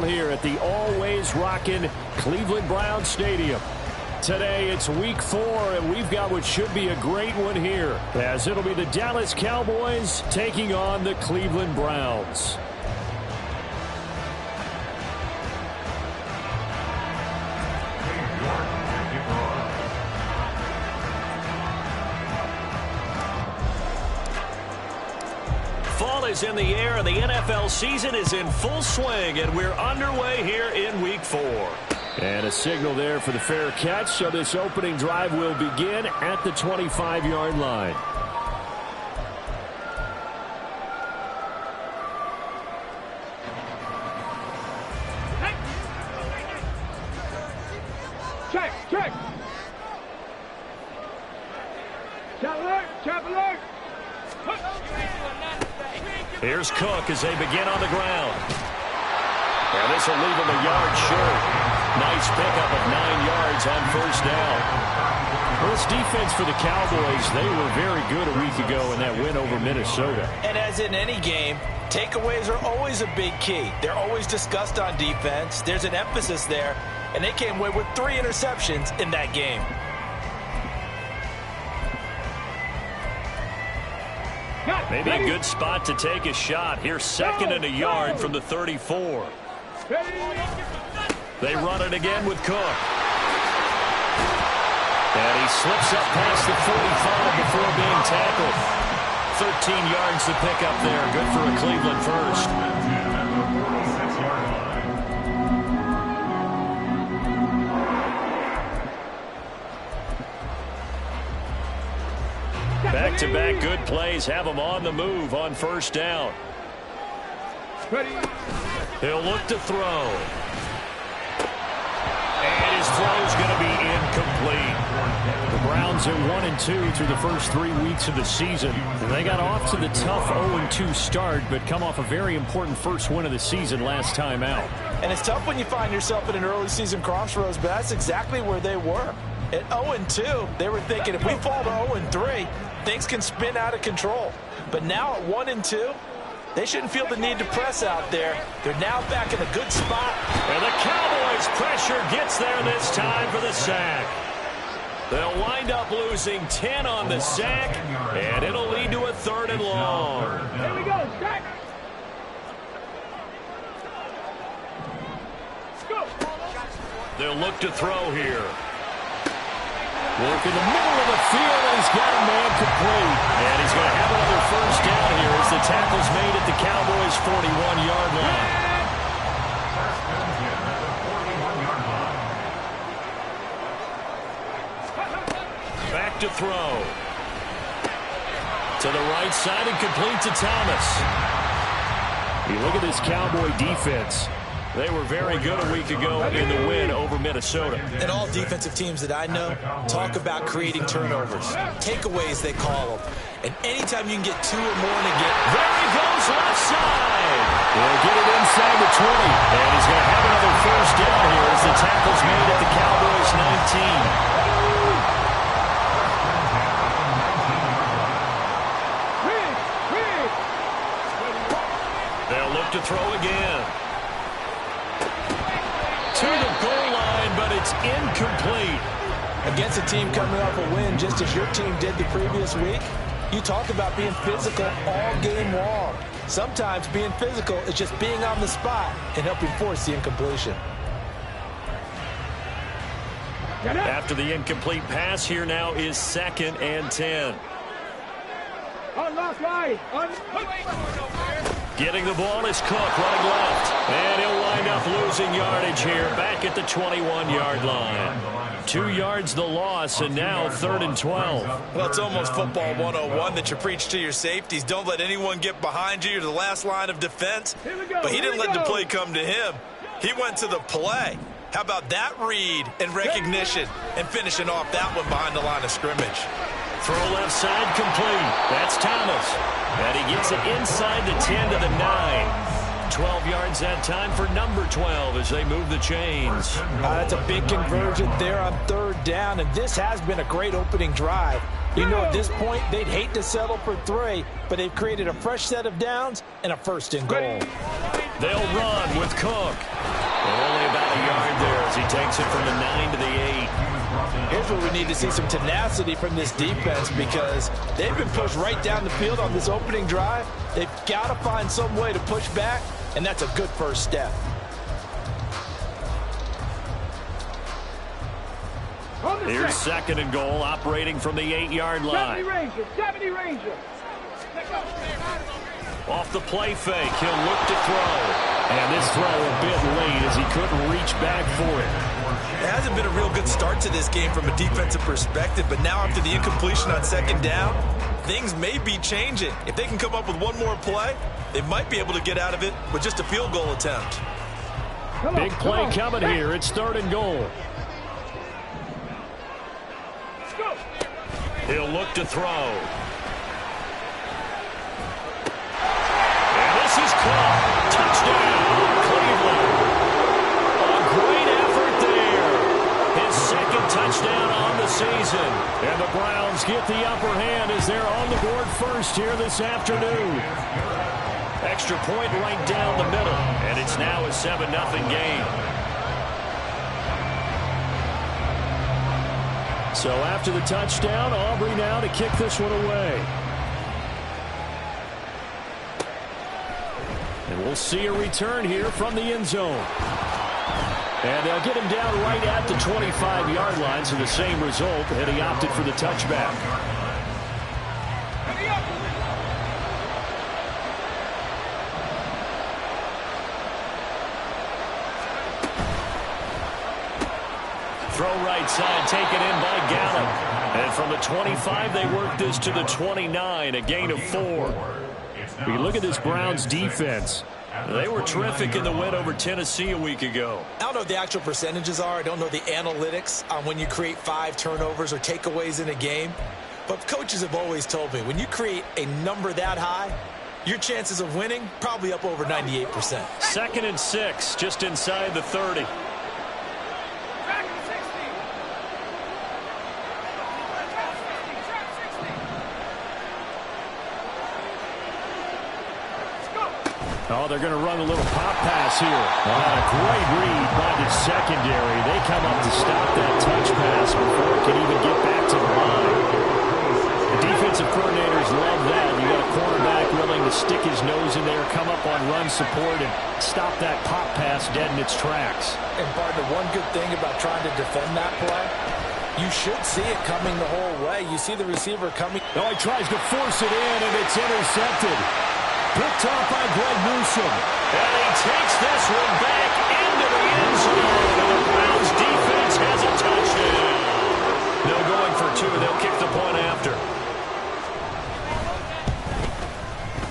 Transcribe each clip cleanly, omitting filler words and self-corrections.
football here at the always rockin' Cleveland Browns Stadium. Today it's week 4, and we've got what should be a great one here, as it'll be the Dallas Cowboys taking on the Cleveland Browns. Fall is in the air, and the NFL season is in full swing, and we're underway here in week 4. And a signal there for the fair catch, so this opening drive will begin at the 25-yard line. Check. Chop alert. Here's Cook as they begin on the ground. And this will leave him a yard short. Nice pickup of 9 yards on first down. Well, this defense for the Cowboys, they were very good a week ago in that win over Minnesota. And as in any game, takeaways are always a big key. They're always discussed on defense. There's an emphasis there, and they came away with 3 interceptions in that game. Maybe a good spot to take a shot. Here's second and a yard from the 34. They run it again with Cook. And he slips up past the 45 before being tackled. 13 yards to pick up there. Good for a Cleveland first. Back-to-back good plays have him on the move on first down. He'll look to throw. And his throw's going to be incomplete. The Browns are 1-2 through the first 3 weeks of the season. They got off to the tough 0-2 start, but come off a very important first win of the season last time out. And it's tough when you find yourself in an early season crossroads, but that's exactly where they were. At 0-2, they were thinking if we fall to 0-3, things can spin out of control. But now at 1-2, they shouldn't feel the need to press out there. They're now back in a good spot. And the Cowboys' pressure gets there this time for the sack. They'll wind up losing 10 on the sack, and it'll lead to a 3rd and long. Here we go, sack. Go. They'll look to throw here. Work in the middle of the field, and he's got a man complete. And he's going to have another first down here as the tackle's made at the Cowboys' 41-yard line. Back to throw. To the right side and complete to Thomas. You look at this Cowboy defense. They were very good a week ago in the win over Minnesota. And all defensive teams that I know talk about creating turnovers. Takeaways, they call them. And anytime you can get 2 or more in a game. There he goes left side. He'll get it inside the 20. And he's going to have another first down here as the tackle's made at the Cowboys' 19. They'll look to throw again. To the goal line, but it's incomplete. Against a team coming off a win just as your team did the previous week, you talk about being physical all game long. Sometimes being physical is just being on the spot and helping force the incompletion. After the incomplete pass, here now is 2nd and 10. On last line. Getting the ball is Cook running left. And he'll wind up losing yardage here back at the 21-yard line. 2 yards the loss, and now 3rd and 12. Well, it's almost football 101 that you preach to your safeties. Don't let anyone get behind you. You're the last line of defense. But he didn't let the play come to him. He went to the play. How about that read and recognition and finishing off that one behind the line of scrimmage? Throw left side complete. That's Thomas. And he gets it inside the 10 to the 9. 12 yards that time for number 12 as they move the chains. That's a big conversion there on 3rd down, and this has been a great opening drive. You know, at this point, they'd hate to settle for 3, but they've created a fresh set of downs and a 1st and goal. They'll run with Cook. Only about a yard there as he takes it from the 9 to the 8. Here's where we need to see some tenacity from this defense because they've been pushed right down the field on this opening drive. They've got to find some way to push back, and that's a good first step. Here's second and goal, operating from the 8-yard line. 70 Ranger. Off the play fake, he'll look to throw. And this throw a bit late as he couldn't reach back for it. It hasn't been a real good start to this game from a defensive perspective, but now after the incompletion on second down, things may be changing. If they can come up with one more play, they might be able to get out of it with just a field goal attempt. Big play coming here. It's third and goal. He'll look to throw. And this is caught. Touchdown, Cleveland. A great effort there. His second touchdown on the season. And the Browns get the upper hand as they're on the board first here this afternoon. Extra point right down the middle. And it's now a 7-0 game. So after the touchdown, Aubrey now to kick this one away. And we'll see a return here from the end zone. And they'll get him down right at the 25-yard line, so the same result, and he opted for the touchback. Throw right side, taken in by Gallup. And from the 25, they work this to the 29, a gain of 4. You look at this Browns defense. They were terrific in the win over Tennessee a week ago. I don't know what the actual percentages are. I don't know the analytics on when you create 5 turnovers or takeaways in a game. But coaches have always told me, when you create a number that high, your chances of winning probably up over 98%. 2nd and 6, just inside the 30. Oh, they're going to run a little pop pass here. A great read by the secondary. They come up to stop that touch pass before it can even get back to the line. The defensive coordinators love that. You got a quarterback willing to stick his nose in there, come up on run support, and stop that pop pass dead in its tracks. And, partner, one good thing about trying to defend that play, you should see it coming the whole way. You see the receiver coming. Oh, he tries to force it in, and it's intercepted. Picked off by Greg Newsome. And he takes this one back into the end zone. And the Browns defense has a touchdown. No going for 2. They'll kick the point after.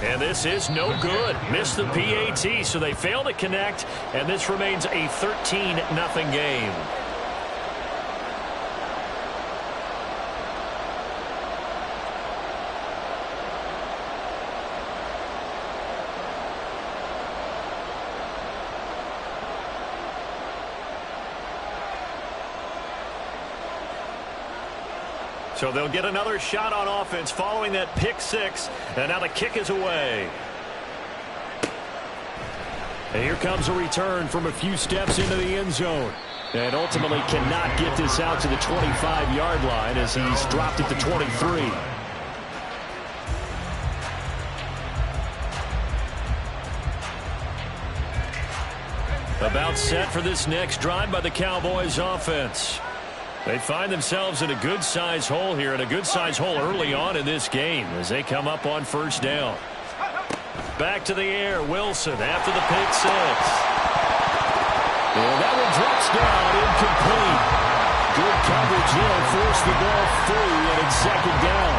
And this is no good. Missed the PAT, so they fail to connect. And this remains a 13-0 game. So they'll get another shot on offense following that pick 6. And now the kick is away. And here comes a return from a few steps into the end zone. And ultimately cannot get this out to the 25-yard line as he's dropped it to 23. About set for this next drive by the Cowboys offense. They find themselves in a good-sized hole here, and a good-sized hole early on in this game as they come up on first down. Back to the air, Wilson after the pick 6. And that one drops down, incomplete. Good coverage here, forced the ball free, and it's second down.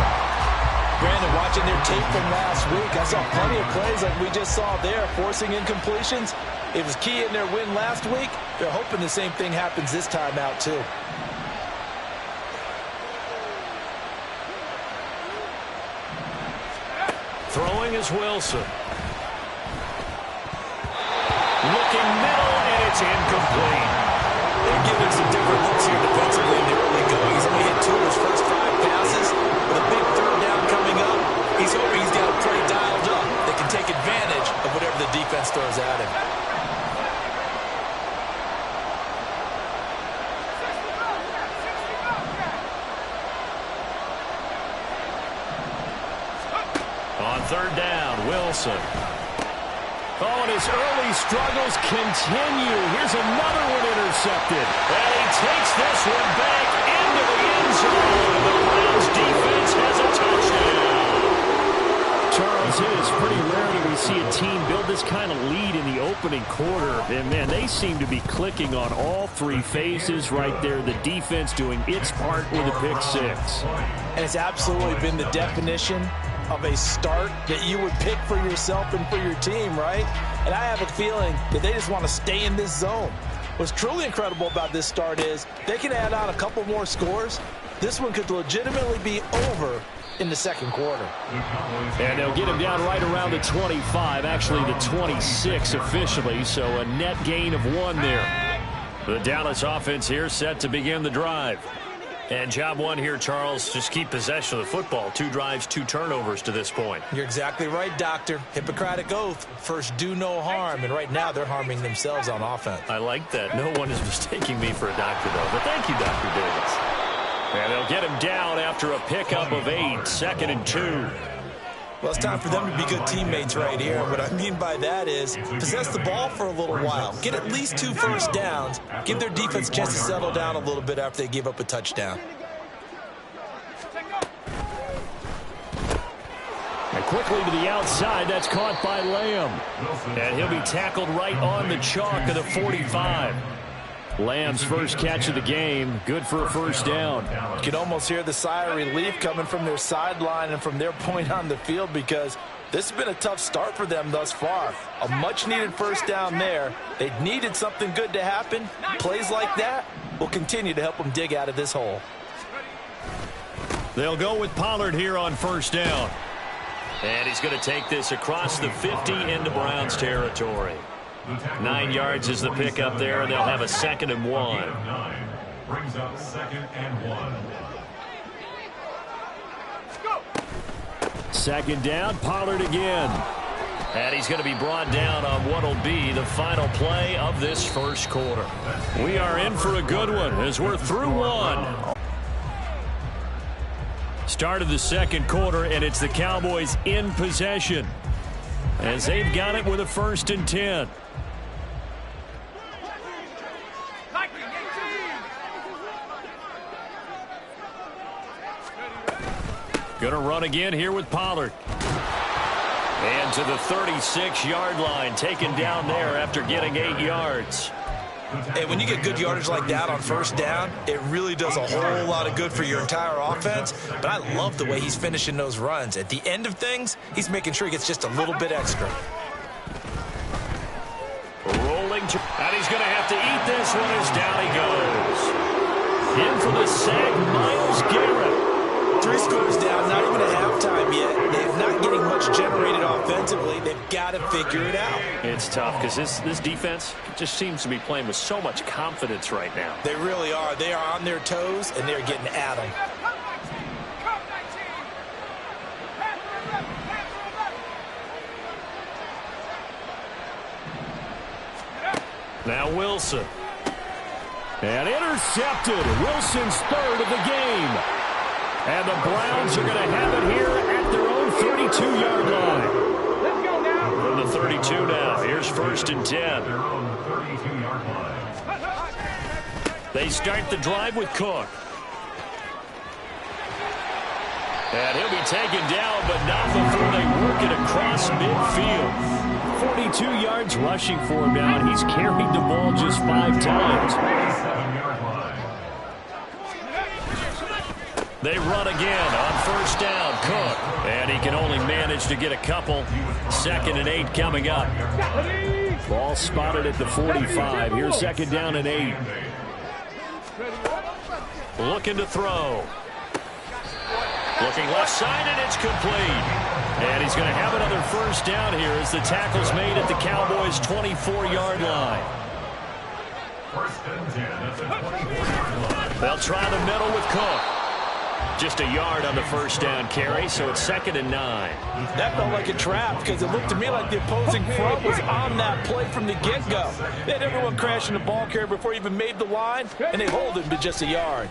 Brandon, watching their tape from last week, I saw plenty of plays like we just saw there, forcing incompletions. It was key in their win last week. They're hoping the same thing happens this time out, too. Throwing is Wilson. Looking middle, and it's incomplete. They're giving some different looks here defensively in the early going. He's only hit 2 of his first 5 passes. With a big third down coming up, he's hoping he's got a play dialed up that can take advantage of whatever the defense throws at him. On third down, Wilson. Oh, and his early struggles continue. Here's another one intercepted. And he takes this one back into the end zone. The Browns defense has a touchdown. Charles, it is pretty rare that we see a team build this kind of lead in the opening quarter. And, man, they seem to be clicking on all three phases right there. The defense doing its part with a pick six. And it's absolutely been the definition of a start that you would pick for yourself and for your team, right? And I have a feeling that they just want to stay in this zone. What's truly incredible about this start is they can add on a couple more scores. This one could legitimately be over in the second quarter. And they'll get him down right around the 25, actually the 26 officially, so a net gain of 1 there. The Dallas offense here set to begin the drive. And job one here, Charles, just keep possession of the football. 2 drives, 2 turnovers to this point. You're exactly right, Doctor. Hippocratic oath. First, do no harm. And right now, they're harming themselves on offense. I like that. No one is mistaking me for a doctor, though. But thank you, Dr. Davis. And they'll get him down after a pickup of 8, 2nd and 2. Well, it's time for them to be good teammates right here. What I mean by that is possess the ball for a little while. Get at least 2 first downs. Give their defense a chance to settle down a little bit after they give up a touchdown. And quickly to the outside. That's caught by Lamb. And he'll be tackled right on the chalk of the 45. Lamb's first catch of the game. Good for a first down. You can almost hear the sigh of relief coming from their sideline and from their point on the field because this has been a tough start for them thus far. A much-needed first down there. They needed something good to happen. Plays like that will continue to help them dig out of this hole. They'll go with Pollard here on first down. And he's going to take this across the 50 into Browns territory. 9 yards is the pickup there, and they'll have a 2nd and 1. Brings up 2nd and 1. 2nd down, Pollard again. And he's going to be brought down on what will be the final play of this first quarter. We are in for a good one as we're through 1. Start of the second quarter, and it's the Cowboys in possession as they've got it with a 1st and 10. Going to run again here with Pollard. And to the 36-yard line, taken down there after getting 8 yards. Hey, when you get good yardage like that on first down, it really does a whole lot of good for your entire offense. But I love the way he's finishing those runs. At the end of things, he's making sure he gets just a little bit extra. Rolling, and he's going to have to eat this one as down he goes. In for the sack, Myles Garrett. 3 scores down, not even at halftime yet. They're not getting much generated offensively. They've got to figure it out. It's tough because this defense just seems to be playing with so much confidence right now. They really are. They are on their toes, and they're getting at them. Now Wilson. And intercepted. Wilson's 3rd of the game. And the Browns are going to have it here at their own 32-yard line. Let's go now. From the 32 now. Here's 1st and 10. Their own 32-yard line. They start the drive with Cook. And he'll be taken down, but not before they work it across midfield. 42 yards rushing for him now, and he's carried the ball just 5 times. They run again on first down, Cook. And he can only manage to get a couple. 2nd and 8 coming up. Ball spotted at the 45. Here's 2nd down and 8. Looking to throw. Looking left side, and it's complete. And he's going to have another first down here as the tackle's made at the Cowboys' 24-yard line. First and 10 at the 24-yard line. They'll try the middle with Cook. Just a yard on the first down carry, so it's 2nd and 9. That felt like a trap because it looked to me like the opposing front was on that play from the get-go. They had everyone crashing the ball carrier before he even made the line, and they hold him to just a yard.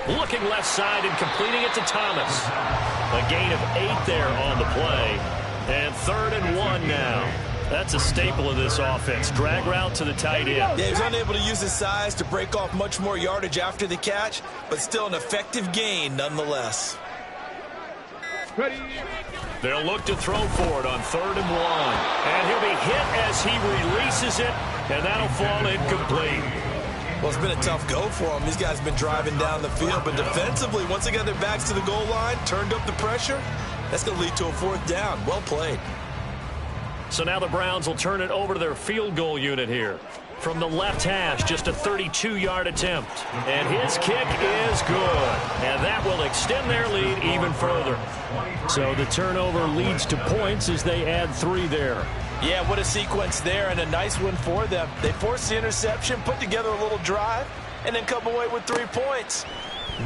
Looking left side and completing it to Thomas. A gain of 8 there on the play. And 3rd and 1 now. That's a staple of this offense. Drag route to the tight end. Yeah, he was unable to use his size to break off much more yardage after the catch, but still an effective gain nonetheless. Ready. They'll look to throw for it on 3rd and 1. And he'll be hit as he releases it, and that'll fall incomplete. Well, it's been a tough go for them. These guys have been driving down the field, but defensively, once they got their backs to the goal line, turned up the pressure, that's going to lead to a 4th down. Well played. So now the Browns will turn it over to their field goal unit here. From the left hash, just a 32-yard attempt. And his kick is good. And that will extend their lead even further. So the turnover leads to points as they add 3 there. Yeah, what a sequence there, and a nice one for them. They forced the interception, put together a little drive, and then come away with 3 points.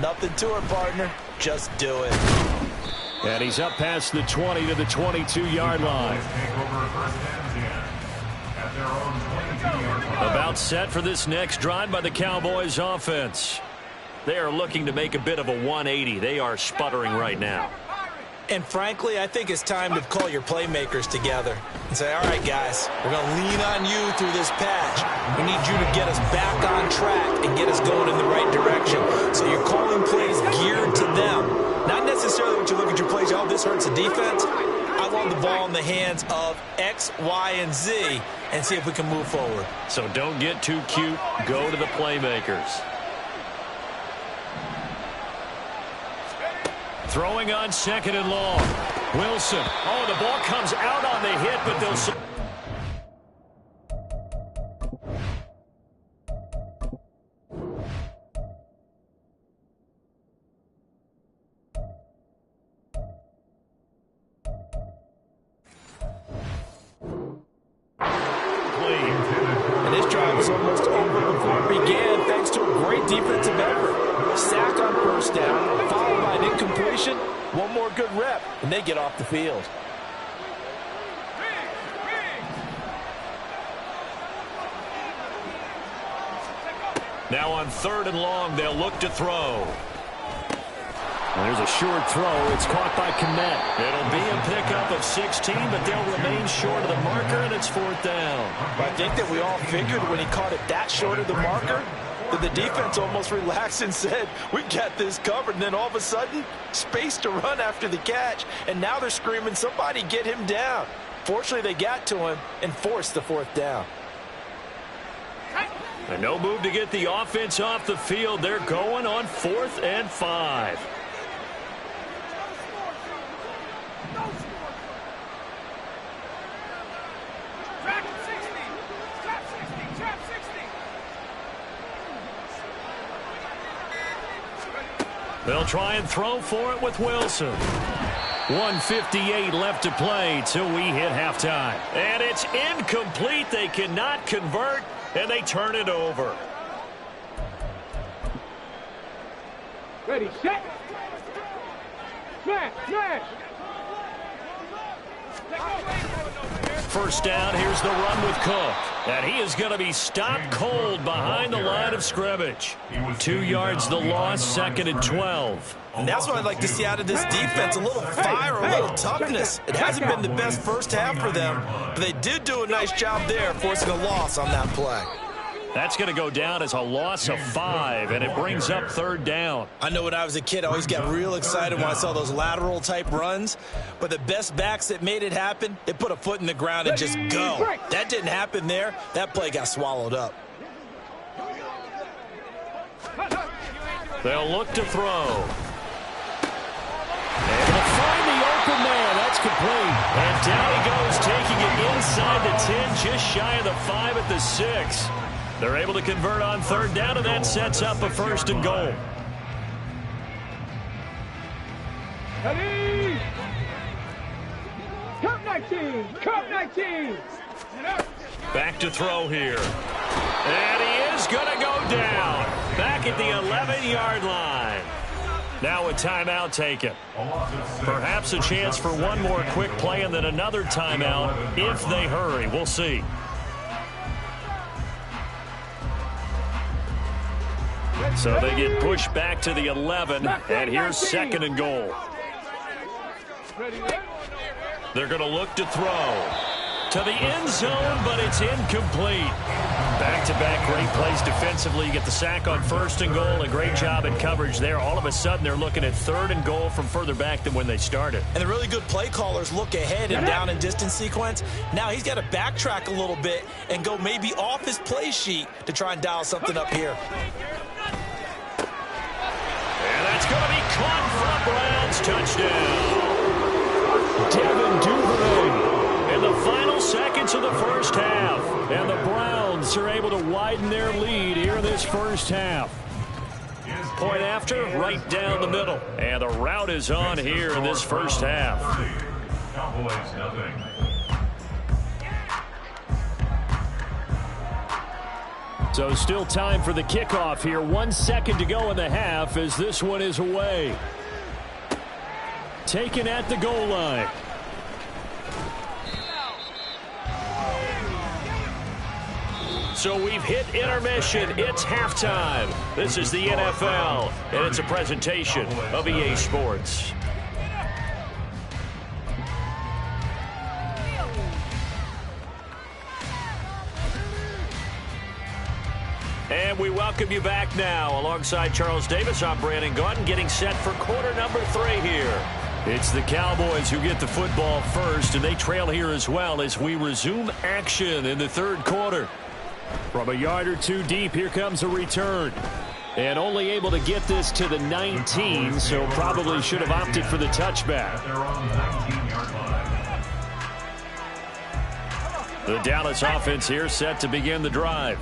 Nothing to it, partner. Just do it. And he's up past the 20 to the 22-yard line. About set for this next drive by the Cowboys offense. They are looking to make a bit of a 180. They are sputtering right now. And frankly, I think it's time to call your playmakers together and say, all right, guys, we're going to lean on you through this patch. We need you to get us back on track and get us going in the right direction. So you're calling plays geared to them. Not necessarily when you look at your plays, oh, this hurts the defense. I want the ball in the hands of X, Y, and Z and see if we can move forward. So don't get too cute. Go to the playmakers. Throwing on 2nd and long. Wilson. Oh, the ball comes out on the hit, but they'll... And this drive is almost over before it began, thanks to a great defensive effort. Sack on 1st down, followed by an incompletion. One more good rep, and they get off the field. Now on 3rd and long, they'll look to throw. There's a short throw. It's caught by Kmet. It'll be a pickup of 16, but they'll remain short of the marker, and it's 4th down. I think that we all figured when he caught it that short of the marker, that the defense almost relaxed and said, we got this covered. And then all of a sudden, space to run after the catch. And now they're screaming, somebody get him down. Fortunately, they got to him and forced the 4th down. And no move to get the offense off the field. They're going on 4th and 5. They'll try and throw for it with Wilson. 1:58 left to play till we hit halftime. And it's incomplete. They cannot convert, and they turn it over. Ready, set. Smash, smash. 1st down, here's the run with Cook. And he is going to be stopped cold behind the line of scrimmage. 2 yards the loss, 2nd and 12. And that's what I'd like to see out of this defense, a little fire, a little toughness. It hasn't been the best first half for them, but they did do a nice job there, forcing a loss on that play. That's going to go down as a loss of 5, and it brings up 3rd down. I know when I was a kid, I always got real excited when I saw those lateral-type runs, but the best backs that made it happen, they put a foot in the ground and just go. That didn't happen there. That play got swallowed up. They'll look to throw. Able to find the open man. That's complete. And down he goes, taking it inside the 10, just shy of the 5 at the 6. They're able to convert on 3rd down, and that sets up a 1st and goal. Ready. Cup 19. Cup 19. Back to throw here. And he is going to go down. Back at the 11-yard line. Now a timeout taken. Perhaps a chance for one more quick play and then another timeout if they hurry. We'll see. So they get pushed back to the 11, and here's 2nd and goal. They're going to look to throw to the end zone, but it's incomplete. Back-to-back great plays defensively. You get the sack on 1st and goal. A great job in coverage there. All of a sudden, they're looking at 3rd and goal from further back than when they started. And the really good play callers look ahead and down and distance sequence. Now he's got to backtrack a little bit and go maybe off his play sheet to try and dial something up here. And that's going to be caught for a Browns touchdown. Devin Duvernay in the final seconds of the first half. And the Browns are able to widen their lead here in this first half. Point after, right down the middle. And the route is on here in this first half. Cowboys nothing. So still time for the kickoff here. 1 second to go in the half as this one is away. Taken at the goal line. So we've hit intermission. It's halftime. This is the NFL, and it's a presentation of EA Sports. And we welcome you back now. Alongside Charles Davis, I'm Brandon Gaudin, getting set for quarter number 3 here. It's the Cowboys who get the football first, and they trail here as well as we resume action in the 3rd quarter. From a yard or two deep, here comes a return. And only able to get this to the 19, so probably should have opted for the touchback. They're on the 19-yard line. The Dallas offense here set to begin the drive.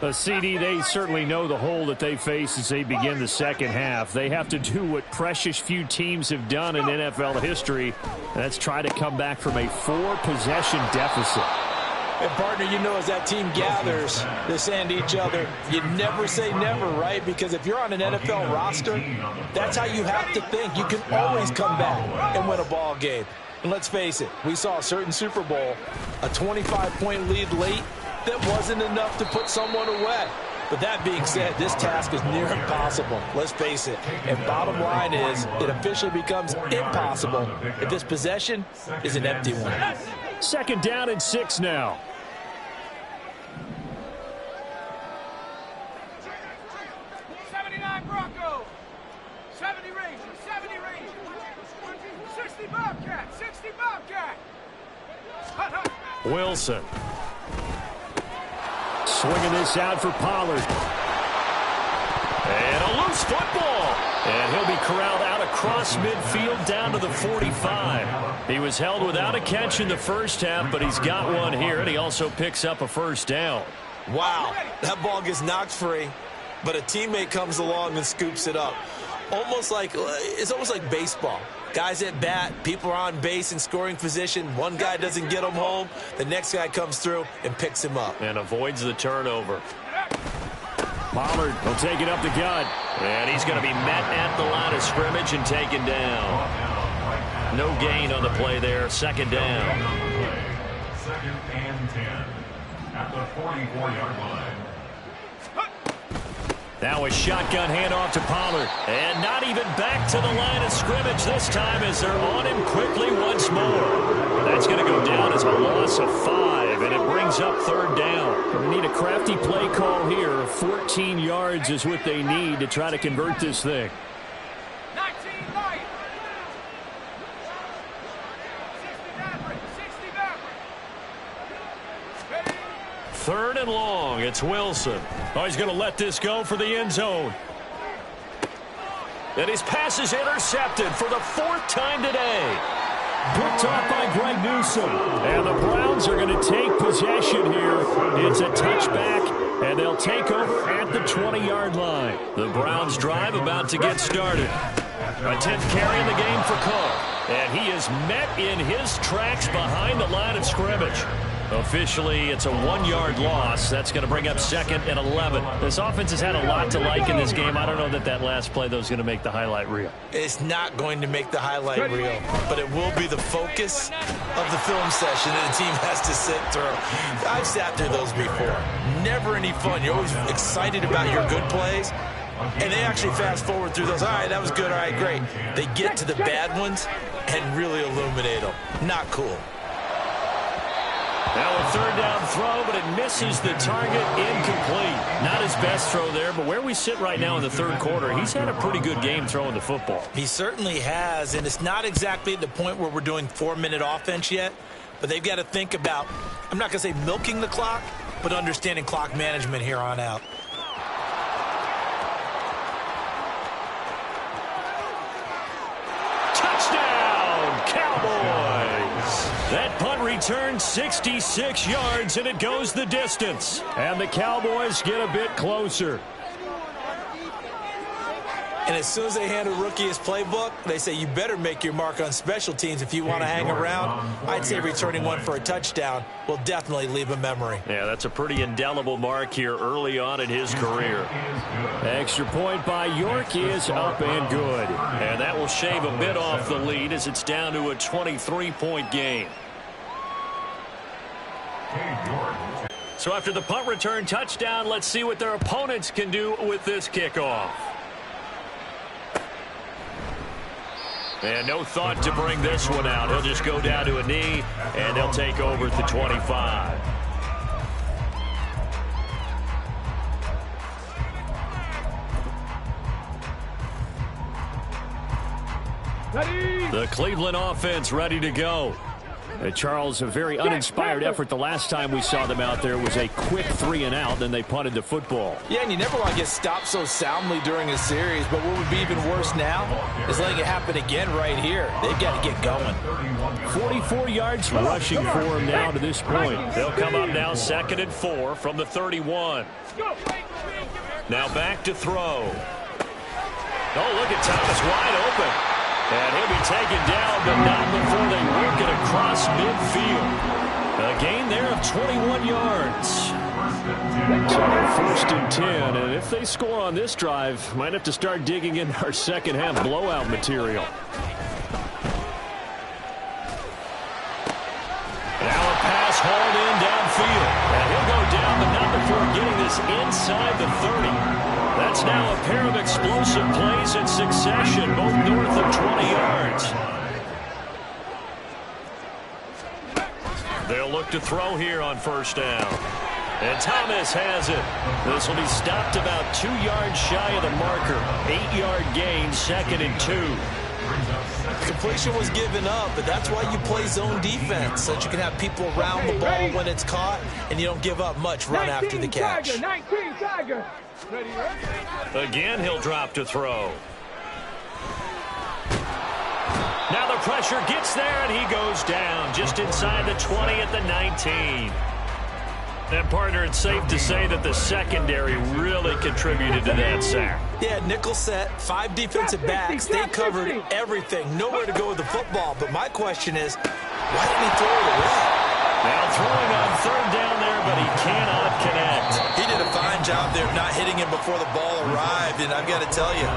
A CD, they certainly know the hole that they face as they begin the second half. They have to do what precious few teams have done in NFL history, and that's try to come back from a 4-possession deficit. And, partner, you know, as that team gathers, they're saying to each other, you never say never, right? Because if you're on an NFL roster, that's how you have to think. You can always come back and win a ball game. And let's face it, we saw a certain Super Bowl, a 25-point lead late, that wasn't enough to put someone away. But that being said, this task is near impossible. Let's face it. And bottom line is, it officially becomes impossible if this possession is an empty one. 2nd down and 6 now. Broncos. 70 Rangers. 70 Rangers. 60 Bobcat. 60 Bobcat. Wilson. Swinging this out for Pollard. And a loose football. And he'll be corralled out across midfield down to the 45. He was held without a catch in the first half, but he's got one here, and he also picks up a first down. Wow, that ball gets knocked free, but a teammate comes along and scoops it up. It's almost like baseball. Guys at bat, people are on base in scoring position. One guy doesn't get him home. The next guy comes through and picks him up. And avoids the turnover. Pollard will take it up the gut. And he's going to be met at the line of scrimmage and taken down. No gain on the play there. 2nd down. 2nd and 10 at the 44-yard line. Now a shotgun handoff to Pollard. And not even back to the line of scrimmage this time as they're on him quickly once more. That's going to go down as a loss of 5, and it brings up 3rd down. They need a crafty play call here. 14 yards is what they need to try to convert this thing. 19 Lions. 60 Maverick. 3rd and long. It's Wilson. Oh, he's going to let this go for the end zone. And his pass is intercepted for the 4th time today. Picked off by Greg Newsome. And the Browns are going to take possession here. It's a touchback, and they'll take over at the 20-yard line. The Browns drive about to get started. A 10th carry in the game for Cook. And he is met in his tracks behind the line of scrimmage. Officially, it's a 1-yard loss. That's going to bring up 2nd and 11. This offense has had a lot to like in this game. I don't know that last play, though, is going to make the highlight reel. It's not going to make the highlight reel, but it will be the focus of the film session that the team has to sit through. I've sat through those before. Never any fun. You're always excited about your good plays, and they actually fast forward through those. All right, that was good. All right, great. They get to the bad ones and really illuminate them. Not cool. Now a 3rd down throw, but it misses the target, incomplete. Not his best throw there, but where we sit right now in the 3rd quarter, he's had a pretty good game throwing the football. He certainly has, and it's not exactly at the point where we're doing 4-minute offense yet, but they've got to think about, I'm not going to say milking the clock, but understanding clock management here on out. Touchdown, Cowboys! That punt returned 66 yards, and it goes the distance. And the Cowboys get a bit closer. And as soon as they hand a rookie his playbook, they say you better make your mark on special teams if you want to hang around. I'd say returning one for a touchdown will definitely leave a memory. Yeah, that's a pretty indelible mark here early on in his career. Extra point by York is up and good. And that will shave a bit off the lead as it's down to a 23-point game. So after the punt return touchdown, let's see what their opponents can do with this kickoff. And no thought to bring this one out. He'll just go down to a knee, and they'll take over at the 25. The Cleveland offense ready to go. Charles, a very uninspired effort the last time we saw them out there was a quick 3-and-out, then they punted the football. Yeah, and you never want to get stopped so soundly during a series, but what would be even worse now is letting it happen again right here. They've got to get going. 44 yards rushing for him now to this point. They'll come up now 2nd and 4 from the 31. Now back to throw. Oh, look at Thomas wide open. And he'll be taken down, but not before they work it across midfield. A gain there of 21 yards. So 1st and 10, and if they score on this drive, might have to start digging in our second half blowout material. Now a pass hauled in downfield. And he'll go down, but not before getting this inside the 30. That's now a pair of explosive plays in succession, both north of 20 yards. They'll look to throw here on 1st down. And Thomas has it. This will be stopped about 2 yards shy of the marker. 8-yard gain, 2nd and 2. Completion was given up, but that's why you play zone defense, so that you can have people around the ball when it's caught, and you don't give up much run after the catch. 19 Tiger. Again, he'll drop to throw. Now the pressure gets there, and he goes down just inside the 20 at the 19. And, partner, it's safe to say that the secondary really contributed to that sack. Yeah, nickel set, 5 defensive backs. They covered everything. Nowhere to go with the football. But my question is, why didn't he throw it away? Now throwing on 3rd down there, but he cannot connect. He did a fine job there of not hitting him before the ball arrived. And I've got to tell you,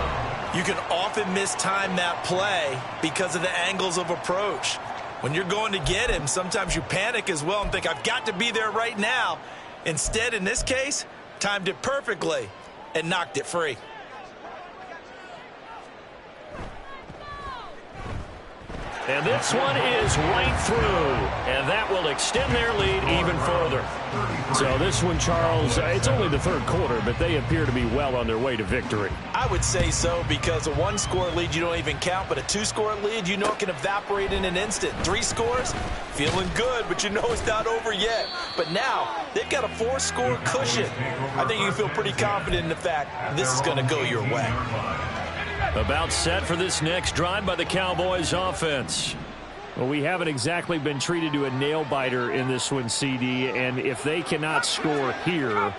you can often mistime that play because of the angles of approach. When you're going to get him, sometimes you panic as well and think, I've got to be there right now. Instead, in this case, timed it perfectly and knocked it free. And this one is right through, and that will extend their lead even further. So this one, Charles, it's only the 3rd quarter, but they appear to be well on their way to victory. I would say so, because a 1-score lead you don't even count, but a 2-score lead you know it can evaporate in an instant. 3 scores, feeling good, but you know it's not over yet. But now, they've got a 4-score cushion. I think you can feel pretty confident in the fact this is going to go your way. About set for this next drive by the Cowboys offense. Well, we haven't exactly been treated to a nail-biter in this one, CD, and if they cannot score here,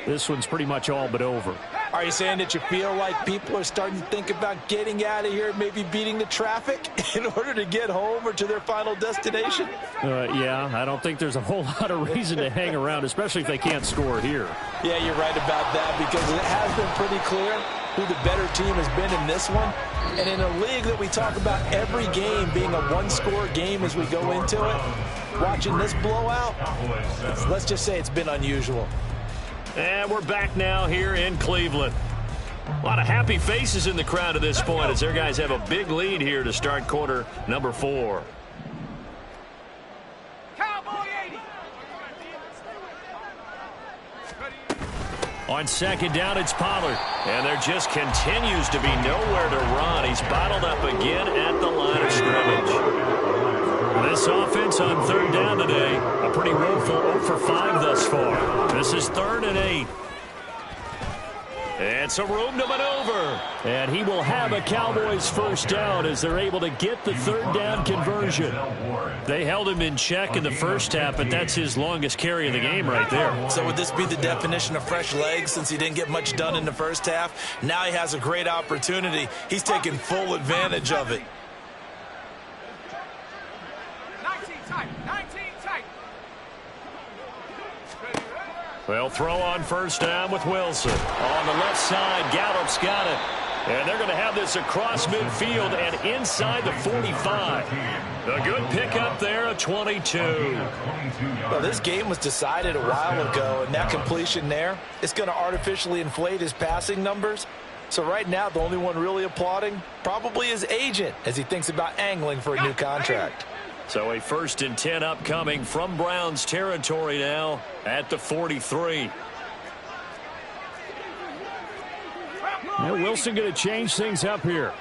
this one's pretty much all but over. Are you saying that you feel like people are starting to think about getting out of here, maybe beating the traffic in order to get home or to their final destination? Yeah, I don't think there's a whole lot of reason to hang around, especially if they can't score here. Yeah, you're right about that, because it has been pretty clear who the better team has been in this one. And in a league that we talk about every game being a one-score game as we go into it, watching this blowout, let's just say it's been unusual. And we're back now here in Cleveland. A lot of happy faces in the crowd at this point as their guys have a big lead here to start quarter number 4. Cowboy 80. On second down, it's Pollard. And there just continues to be nowhere to run. He's bottled up again at the line of scrimmage. This offense on third down today, a pretty woeful 0 for 5 thus far. This is 3rd and 8. It's a room to maneuver. And he will have a Cowboys first down as they're able to get the third down conversion. They held him in check in the first half, but that's his longest carry of the game right there. So would this be the definition of fresh legs since he didn't get much done in the first half? Now he has a great opportunity. He's taking full advantage of it. 19 tight. 19 tight. Well, throw on first down with Wilson. On the left side, Gallup's got it. And they're going to have this across midfield and inside the 45. A good pickup there, a 22. Well, this game was decided a while ago, and that completion there is going to artificially inflate his passing numbers. So right now, the only one really applauding probably his agent as he thinks about angling for a new contract. So a 1st and 10 upcoming from Browns territory now at the 43. Now Wilson going to change things up here.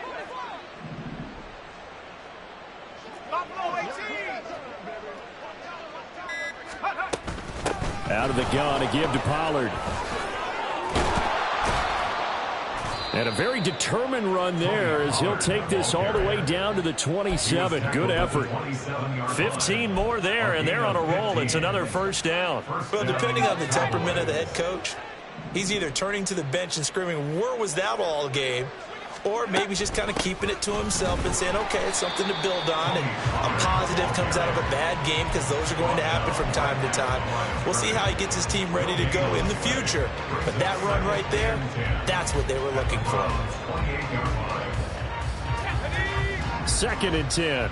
Buffalo 18. Out of the gun to give to Pollard. And a very determined run there as he'll take this all the way down to the 27. Good effort. 15 more there, and they're on a roll. It's another first down. Well, depending on the temperament of the head coach, he's either turning to the bench and screaming, "Where was that all game?" Or maybe he's just kind of keeping it to himself and saying, okay, it's something to build on, and a positive comes out of a bad game because those are going to happen from time to time. We'll see how he gets his team ready to go in the future. But that run right there, that's what they were looking for. 2nd and 10.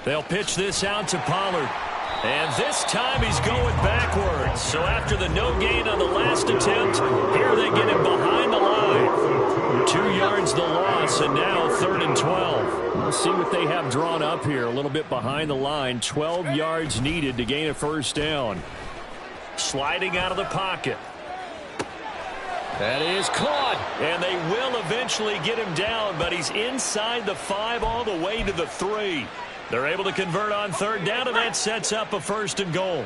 They'll pitch this out to Pollard. And this time he's going backwards. So after the no gain on the last attempt, here they get him behind the line. 2 yards the loss, and now 3rd and 12. We'll see what they have drawn up here. A little bit behind the line. 12 yards needed to gain a first down. Sliding out of the pocket. That is caught. And they will eventually get him down, but he's inside the 5 all the way to the 3. They're able to convert on third down, and that sets up a 1st and goal.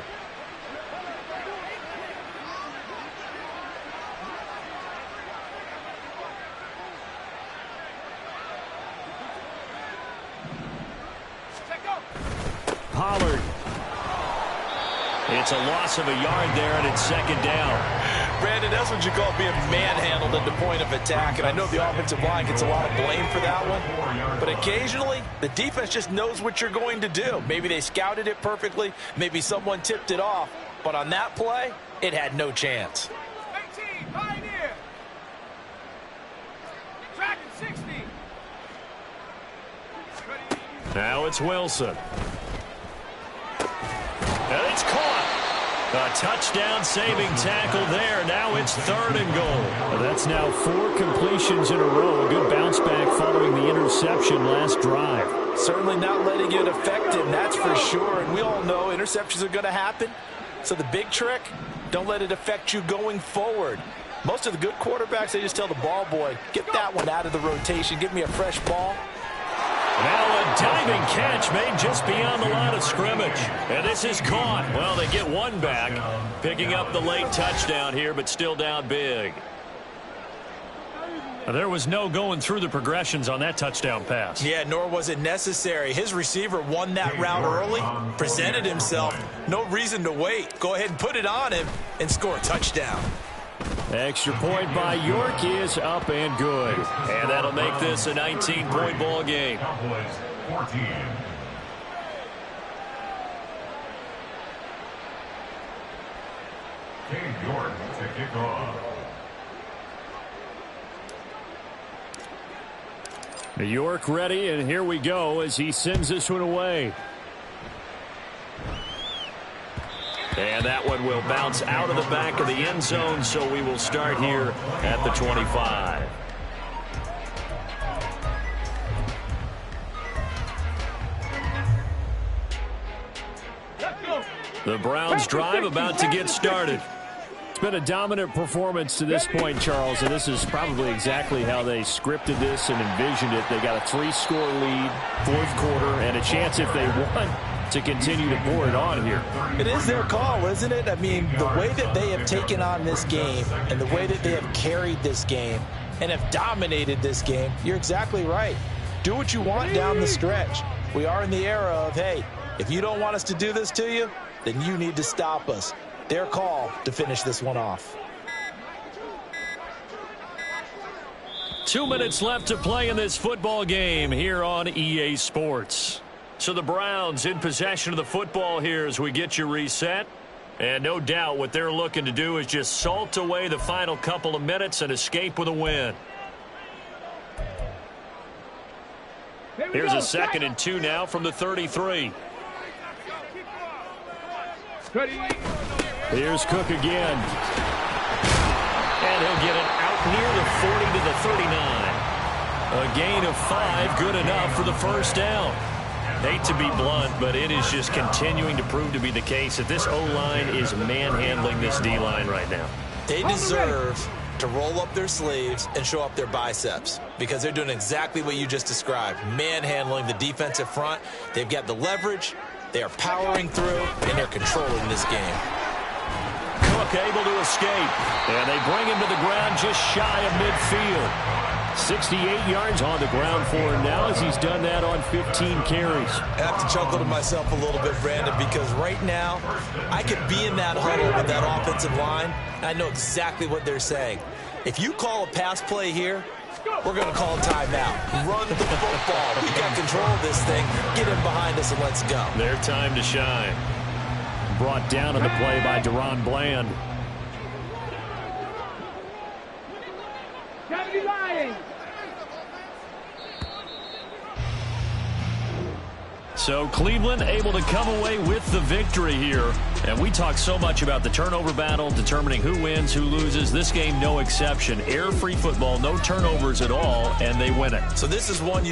Pollard. It's a loss of a yard there, and it's 2nd down. Brandon, that's what you call being manhandled at the point of attack, and I know the offensive line gets a lot of blame for that one, but occasionally the defense just knows what you're going to do. Maybe they scouted it perfectly, maybe someone tipped it off, but on that play, it had no chance. 18, Pioneer. Track 60. Now it's Wilson. And it's caught. A touchdown-saving tackle there. Now it's 3rd and goal. That's now 4 completions in a row. A good bounce back following the interception last drive. Certainly not letting it affect him, that's for sure. And we all know interceptions are going to happen. So the big trick, don't let it affect you going forward. Most of the good quarterbacks, they just tell the ball boy, get that one out of the rotation. Give me a fresh ball. Now a diving catch made just beyond the line of scrimmage. And this is caught. Well, they get one back, picking up the late touchdown here, but still down big. There was no going through the progressions on that touchdown pass. Yeah, nor was it necessary. His receiver won that route early, presented himself. No reason to wait. Go ahead and put it on him and score a touchdown. Extra point by York is up and good. And that'll make this a 19-point ball game. Cowboys 14. Cade York to kick off. New York ready, and here we go as he sends this one away. And that one will bounce out of the back of the end zone, so we will start here at the 25. The Browns drive about to get started. It's been a dominant performance to this point, Charles, and this is probably exactly how they scripted this and envisioned it. They got a 3-score lead, fourth quarter, and a chance if they won to continue to pour it on here. It is their call, isn't it? I mean, the way that they have taken on this game and the way that they have carried this game and have dominated this game, you're exactly right. Do what you want down the stretch. We are in the era of, hey, if you don't want us to do this to you, then you need to stop us. Their call to finish this one off. 2 minutes left to play in this football game here on EA Sports. So the Browns in possession of the football here as we get you reset. And no doubt what they're looking to do is just salt away the final couple of minutes and escape with a win. Here's a 2nd and 2 now from the 33. Here's Cook again. And he'll get it out near the 40 to the 39. A gain of 5, good enough for the first down. Hate to be blunt, but it is just continuing to prove to be the case that this O-line is manhandling this D-line right now. They deserve to roll up their sleeves and show up their biceps because they're doing exactly what you just described, manhandling the defensive front. They've got the leverage, they are powering through, and they're controlling this game. Cook able to escape, and they bring him to the ground just shy of midfield. 68 yards on the ground for him now as he's done that on 15 carries. I have to chuckle to myself a little bit, Brandon, because right now I could be in that huddle with that offensive line, and I know exactly what they're saying. If you call a pass play here, we're going to call a timeout. Run the football. We got control of this thing. Get in behind us and let's go. Their time to shine. Brought down on the play by Deron Bland. So Cleveland able to come away with the victory here. And we talk so much about the turnover battle, determining who wins, who loses. This game, no exception. Air-free football, no turnovers at all, and they win it. So this is one you